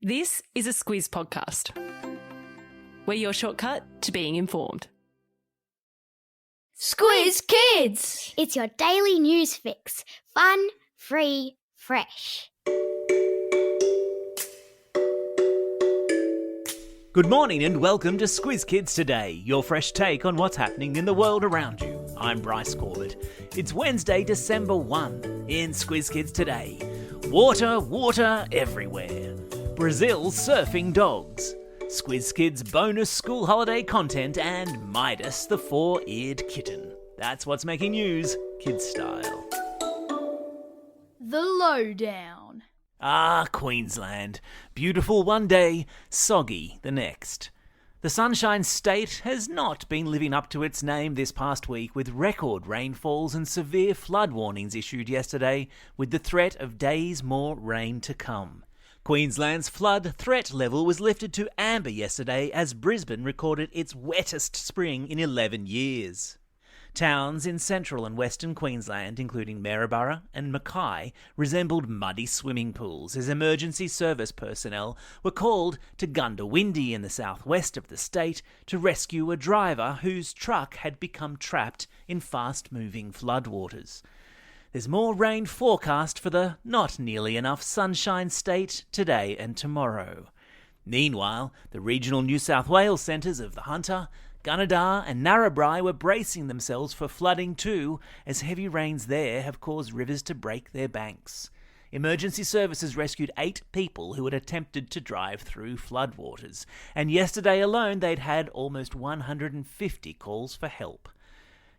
This is a Squiz podcast. We're your shortcut to being informed. Squiz Kids! It's your daily news fix. Fun, free, fresh. Good morning and welcome to Squiz Kids Today, your fresh take on what's happening in the world around you. I'm Bryce Corbett. It's Wednesday, December 1. In Squiz Kids Today, water everywhere. Brazil surfing dogs. Squiz Kids bonus school holiday content and Midas the four-eared kitten. That's what's making news, kids style. The lowdown. Queensland. Beautiful one day, soggy the next. The Sunshine State has not been living up to its name this past week, with record rainfalls and severe flood warnings issued yesterday, with the threat of days more rain to come. Queensland's flood threat level was lifted to amber yesterday as Brisbane recorded its wettest spring in 11 years. Towns in central and western Queensland, including Maryborough and Mackay, resembled muddy swimming pools as emergency service personnel were called to Gundawindi in the southwest of the state to rescue a driver whose truck had become trapped in fast-moving floodwaters. There's more rain forecast for the not nearly enough Sunshine State today and tomorrow. Meanwhile, the regional New South Wales centres of the Hunter, Gunnedah and Narrabri were bracing themselves for flooding too, as heavy rains there have caused rivers to break their banks. Emergency services rescued 8 people who had attempted to drive through floodwaters, and yesterday alone they'd had almost 150 calls for help.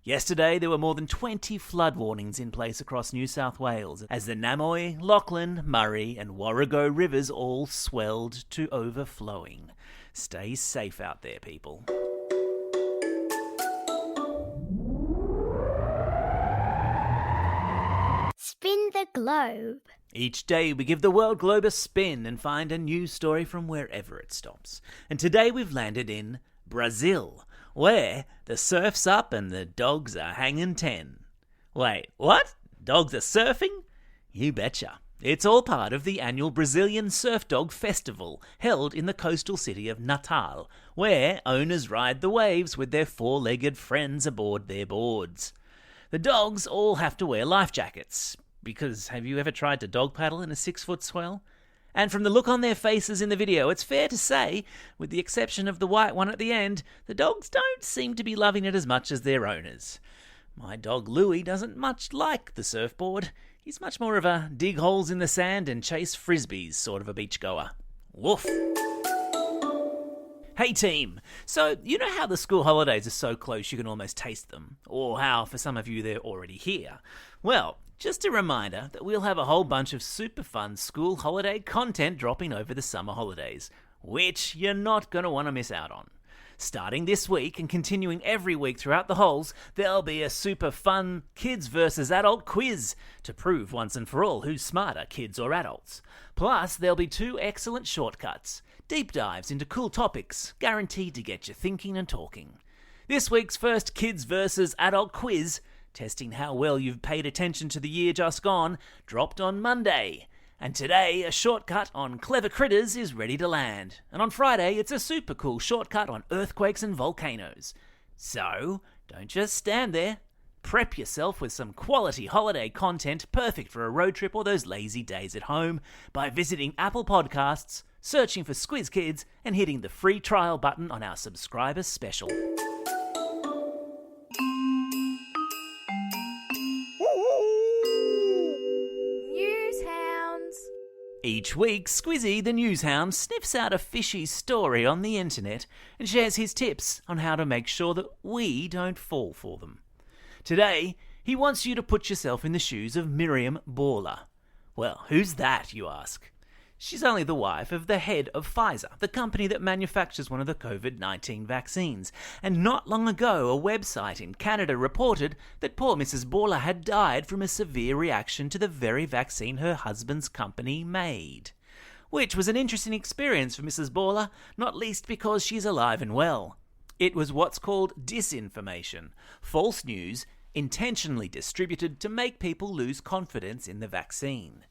Yesterday, there were more than 20 flood warnings in place across New South Wales as the Namoy, Lachlan, Murray and Warrego rivers all swelled to overflowing. Stay safe out there, people. Spin the globe. Each day we give the world globe a spin and find a news story from wherever it stops. And today we've landed in Brazil, where the surf's up and the dogs are hanging 10. Wait, what? Dogs are surfing? You betcha. It's all part of the annual Brazilian Surf Dog Festival held in the coastal city of Natal, where owners ride the waves with their four-legged friends aboard their boards. The dogs all have to wear life jackets, because have you ever tried to dog paddle in a 6-foot swell? And from the look on their faces in the video, it's fair to say, with the exception of the white one at the end, the dogs don't seem to be loving it as much as their owners. My dog Louie doesn't much like the surfboard. He's much more of a dig holes in the sand and chase frisbees sort of a beachgoer. Woof. Hey team, so you know how the school holidays are so close you can almost taste them? Or how, for some of you, they're already here? Well, just a reminder that we'll have a whole bunch of super fun school holiday content dropping over the summer holidays, which you're not going to want to miss out on. Starting this week and continuing every week throughout the holes, there'll be a super fun kids versus adult quiz to prove once and for all who's smarter, kids or adults. Plus, there'll be 2 excellent shortcuts, deep dives into cool topics, guaranteed to get you thinking and talking. This week's first kids versus adult quiz, testing how well you've paid attention to the year just gone, dropped on Monday. And today, a shortcut on clever critters is ready to land. And on Friday, it's a super cool shortcut on earthquakes and volcanoes. So, don't just stand there. Prep yourself with some quality holiday content perfect for a road trip or those lazy days at home by visiting Apple Podcasts, searching for Squiz Kids, and hitting the free trial button on our subscribers special. Each week, Squizzy the Newshound sniffs out a fishy story on the internet and shares his tips on how to make sure that we don't fall for them. Today, he wants you to put yourself in the shoes of Miriam Baller. Well, who's that, you ask? She's only the wife of the head of Pfizer, the company that manufactures one of the COVID-19 vaccines. And not long ago, a website in Canada reported that poor Mrs. Baller had died from a severe reaction to the very vaccine her husband's company made. Which was an interesting experience for Mrs. Baller, not least because she's alive and well. It was what's called disinformation, false news intentionally distributed to make people lose confidence in the vaccine.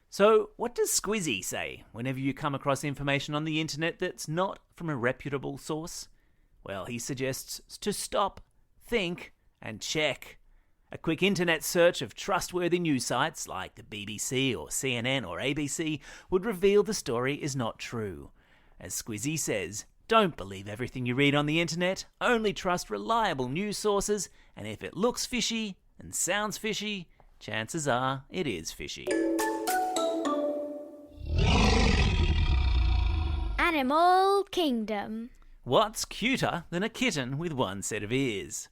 So, what does Squizzy say whenever you come across information on the internet that's not from a reputable source? Well, he suggests to stop, think, and check. A quick internet search of trustworthy news sites like the BBC or CNN or ABC would reveal the story is not true. As Squizzy says, don't believe everything you read on the internet, only trust reliable news sources, and if it looks fishy and sounds fishy, chances are it is fishy. Animal Kingdom. What's cuter than a kitten with one set of ears?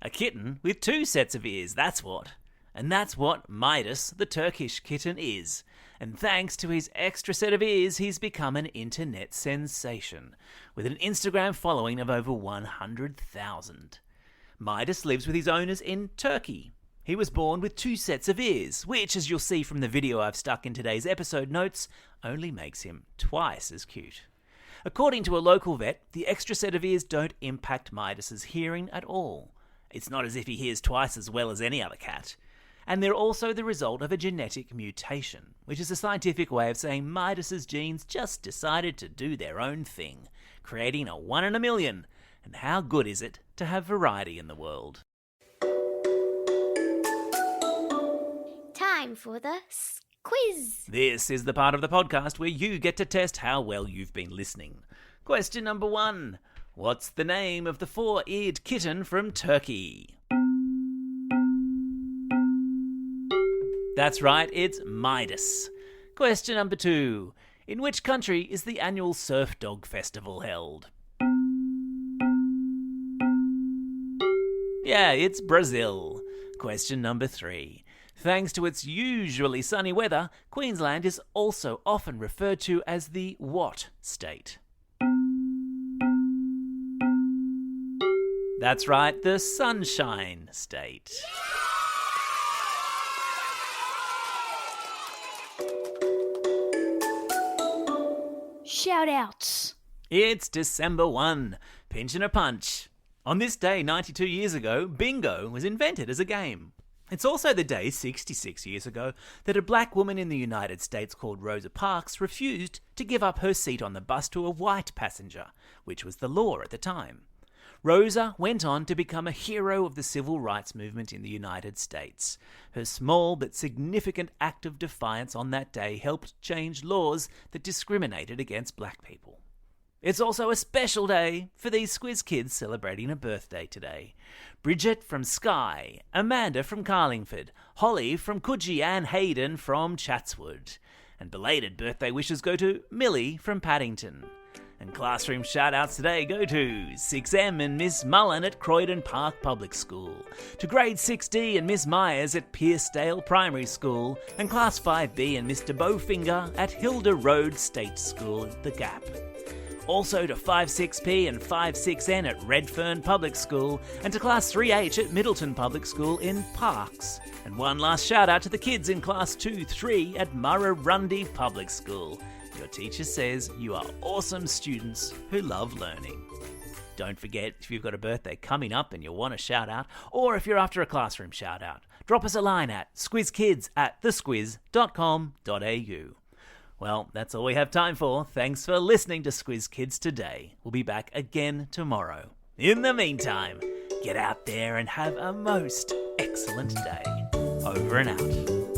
A kitten with two sets of ears, that's what. And that's what Midas, the Turkish kitten, is. And thanks to his extra set of ears, he's become an internet sensation, with an Instagram following of over 100,000. Midas lives with his owners in Turkey. He was born with two sets of ears, which, as you'll see from the video I've stuck in today's episode notes, only makes him twice as cute. According to a local vet, the extra set of ears don't impact Midas's hearing at all. It's not as if he hears twice as well as any other cat. And they're also the result of a genetic mutation, which is a scientific way of saying Midas's genes just decided to do their own thing, creating a 1 in a million. And how good is it to have variety in the world? Time for the quiz. This is the part of the podcast where you get to test how well you've been listening. Question number 1. What's the name of the 4-eared kitten from Turkey? That's right, it's Midas. Question number 2. In which country is the annual Surf Dog Festival held? Yeah, it's Brazil. Question number 3. Thanks to its usually sunny weather, Queensland is also often referred to as the what state? That's right, the Sunshine State. Shout-outs. It's December 1, pinch and a punch. On this day 92 years ago, bingo was invented as a game. It's also the day 66 years ago that a black woman in the United States called Rosa Parks refused to give up her seat on the bus to a white passenger, which was the law at the time. Rosa went on to become a hero of the civil rights movement in the United States. Her small but significant act of defiance on that day helped change laws that discriminated against black people. It's also a special day for these Squiz Kids celebrating a birthday today. Bridget from Skye, Amanda from Carlingford, Holly from Coogee and Hayden from Chatswood. And belated birthday wishes go to Millie from Paddington. And classroom shout-outs today go to 6M and Miss Mullen at Croydon Park Public School, to Grade 6D and Miss Myers at Piercedale Primary School, and Class 5B and Mr Bowfinger at Hilda Road State School at The Gap. Also to 5-6P and 5-6N at Redfern Public School, and to Class 3H at Middleton Public School in Parks. And one last shout out to the kids in Class 2-3 at Murrurundi Public School. Your teacher says you are awesome students who love learning. Don't forget, if you've got a birthday coming up and you want a shout out, or if you're after a classroom shout out, drop us a line at squizkids@thesquiz.com.au. Well, that's all we have time for. Thanks for listening to Squiz Kids today. We'll be back again tomorrow. In the meantime, get out there and have a most excellent day. Over and out.